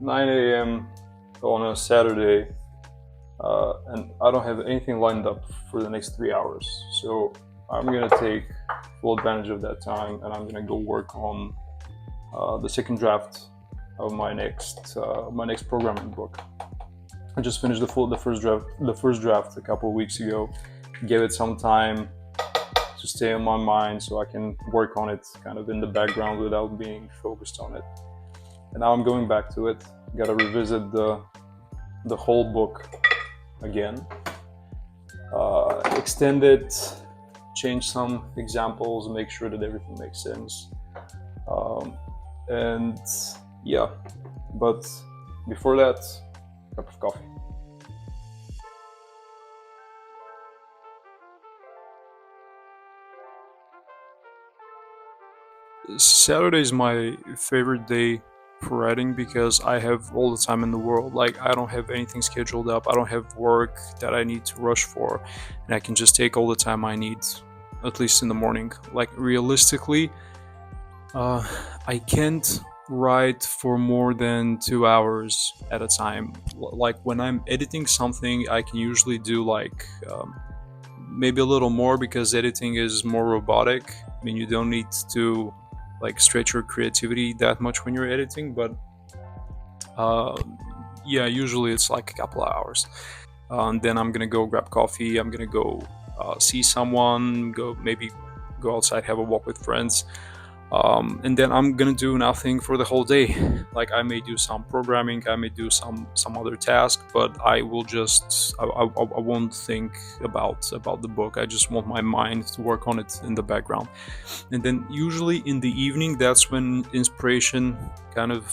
9 a.m. on a Saturday, and I don't have anything lined up for the next 3 hours. So I'm gonna take full advantage of that time, and I'm gonna go work on the second draft of my next programming book. I just finished the first draft a couple of weeks ago. Gave it some time to stay on my mind so I can work on it kind of in the background without being focused on it. And now I'm going back to it. Gotta revisit the whole book again, extend it, change some examples, make sure that everything makes sense. And yeah, but before that, cup of coffee. Saturday is my favorite day for writing because I have all the time in the world. Like, I don't have anything scheduled up, I don't have work that I need to rush for, and I can just take all the time I need, at least in the morning. Like, realistically, uh, I can't write for more than 2 hours at a time. Like, when I'm editing something, I can usually do like maybe a little more because editing is more robotic. I mean, you don't need to like stretch your creativity that much when you're editing, but uh, yeah, usually it's like a couple of hours. And then I'm gonna go grab coffee. I'm gonna go see someone. Go maybe go outside, have a walk with friends, and then I'm gonna do nothing for the whole day. Like, I may do some programming, I may do some other task, but I will just I won't think about the book. I just want my mind to work on it in the background. And then usually in the evening, that's when inspiration kind of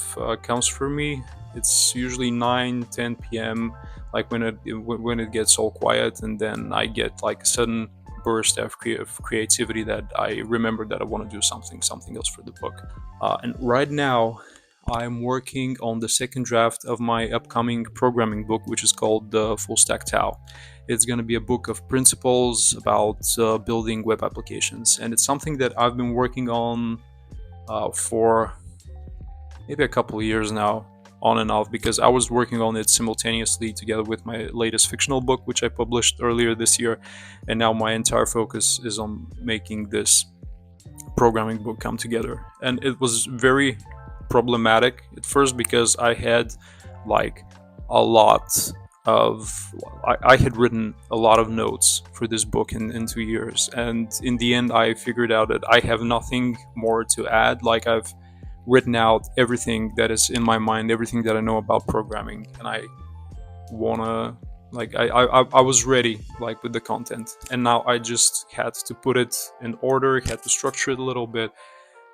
comes for me. It's usually 9-10 p.m., like when it gets all quiet, and then I get like a sudden burst of creativity that I remember that I want to do something else for the book. And right now, I'm working on the second draft of my upcoming programming book, which is called the Full-Stack Tao. It's going to be a book of principles about building web applications, and it's something that I've been working on for maybe a couple of years now, on and off, because I was working on it simultaneously together with my latest fictional book, which I published earlier this year, and now my entire focus is on making this programming book come together. And it was very problematic at first because I had like a lot of I had written a lot of notes for this book in 2 years, and in the end I figured out that I have nothing more to add. Like, I've written out everything that is in my mind, everything that I know about programming, and I wanna like I was ready like with the content, and now I just had to put it in order, had to structure it a little bit,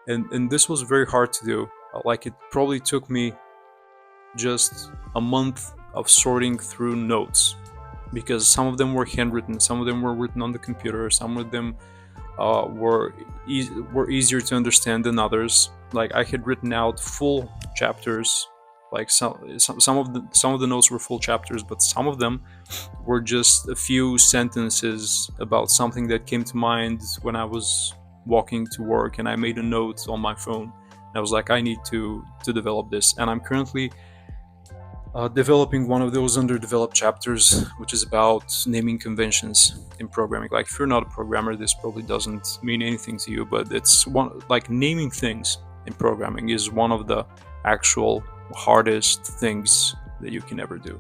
and this was very hard to do. Like, it probably took me just a month of sorting through notes, because some of them were handwritten, some of them were written on the computer, some of them were easier to understand than others. Like, I had written out full chapters. Like, some of the notes were full chapters, but some of them were just a few sentences about something that came to mind when I was walking to work, and I made a note on my phone. And I was like, I need to develop this, and I'm currently developing one of those underdeveloped chapters, which is about naming conventions in programming. Like, if you're not a programmer, this probably doesn't mean anything to you, but it's one, like, naming things in programming is one of the actual hardest things that you can ever do.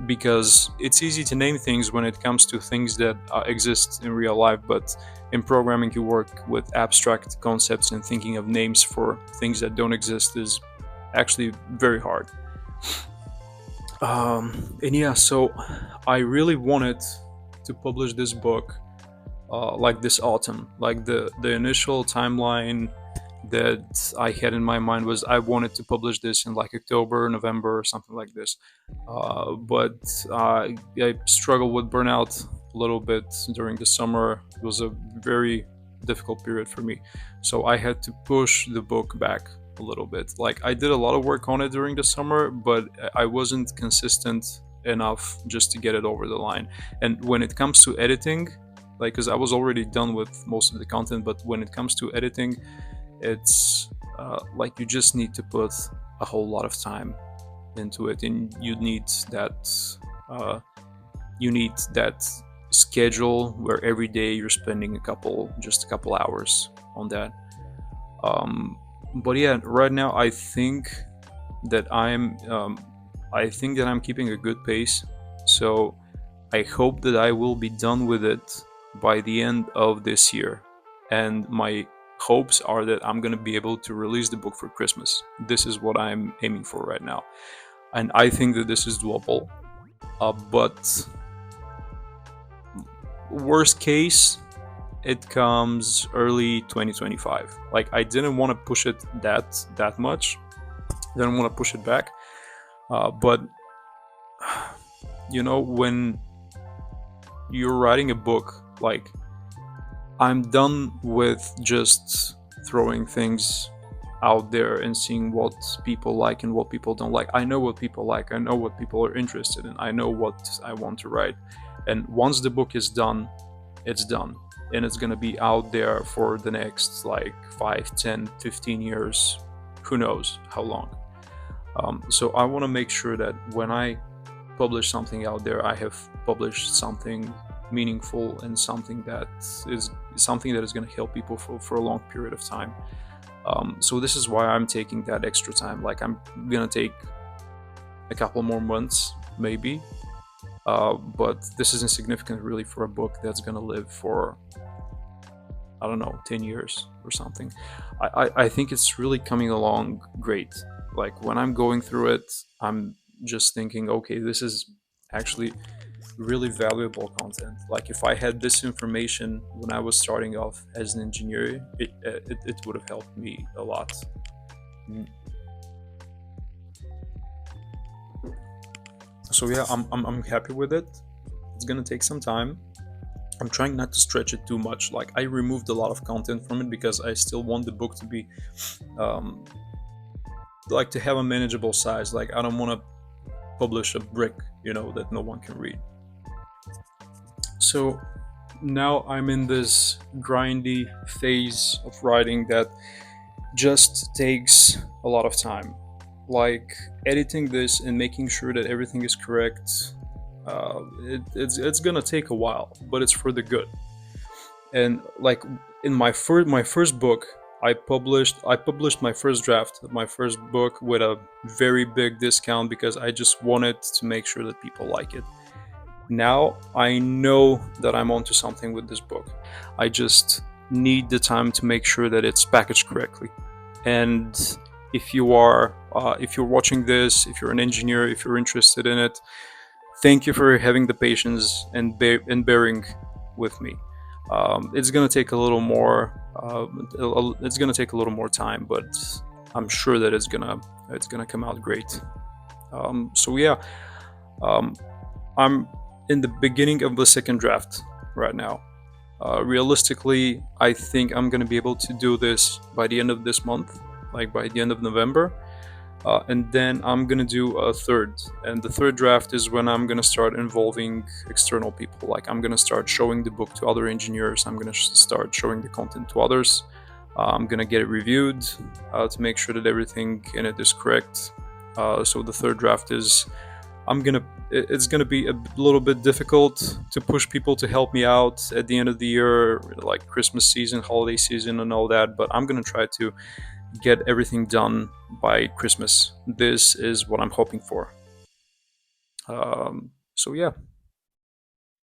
Because it's easy to name things when it comes to things that exist in real life, but in programming you work with abstract concepts, and thinking of names for things that don't exist is actually very hard. And yeah, so I really wanted to publish this book like this autumn. Like, the initial timeline that I had in my mind was I wanted to publish this in like October, November, or something like this. But I struggled with burnout a little bit during the summer. It was a very difficult period for me, so I had to push the book back a little bit. Like, I did a lot of work on it during the summer, but I wasn't consistent enough just to get it over the line. And when it comes to editing, like, because I was already done with most of the content, but when it comes to editing, it's like you just need to put a whole lot of time into it, and uh, you need that schedule where every day you're spending a couple hours on that. um, but yeah, right now that i'm I think that I'm keeping a good pace, so I hope that I will be done with it by the end of this year. And my hopes are that I'm going to be able to release the book for Christmas. This is what I'm aiming for right now. And I think that this is doable. But worst case, it comes early 2025. Like, I didn't want to push it that much. Didn't want to push it back. But when you're writing a book, like, I'm done with just throwing things out there and seeing what people like and what people don't like. I know what people like, I know what people are interested in, I know what I want to write. And once the book is done, it's done. And it's going to be out there for the next like 5, 10, 15 years. Who knows how long. So I want to make sure that when I publish something out there, I have published something meaningful and something that is going to help people for a long period of time. So this is why I'm taking that extra time. Like, I'm gonna take a couple more months, maybe, but this is insignificant, really, for a book that's gonna live for, I don't know, 10 years or something. I think it's really coming along great. Like, when I'm going through it, I'm just thinking, okay, this is actually really valuable content. Like, if I had this information when I was starting off as an engineer, it would have helped me a lot. Mm. So yeah, I'm happy with it. It's gonna take some time. I'm trying not to stretch it too much. Like, I removed a lot of content from it because I still want the book to be, um, like, to have a manageable size. Like, I don't want to publish a brick, that no one can read. So now I'm in this grindy phase of writing that just takes a lot of time. Like, editing this and making sure that everything is correct, it's gonna take a while, but it's for the good. And like, in my first book, I published my first draft of my first book with a very big discount because I just wanted to make sure that people like it. Now I know that I'm onto something with this book. I just need the time to make sure that it's packaged correctly. And if you're watching this, if you're an engineer, if you're interested in it, thank you for having the patience and bearing with me. It's gonna take a little more. It's gonna take a little more time, but I'm sure that it's gonna come out great. So yeah, um, I'm in the beginning of the second draft right now. Realistically, I think I'm gonna be able to do this by the end of this month, like by the end of November. And then I'm gonna do a third, and the third draft is when I'm gonna start involving external people. Like, I'm gonna start showing the book to other engineers. I'm gonna start showing the content to others. I'm gonna get it reviewed to make sure that everything in it is correct. So the third draft is it's gonna be a little bit difficult to push people to help me out at the end of the year, like Christmas season, holiday season, and all that. But I'm gonna try to get everything done by Christmas. This is what I'm hoping for. So yeah.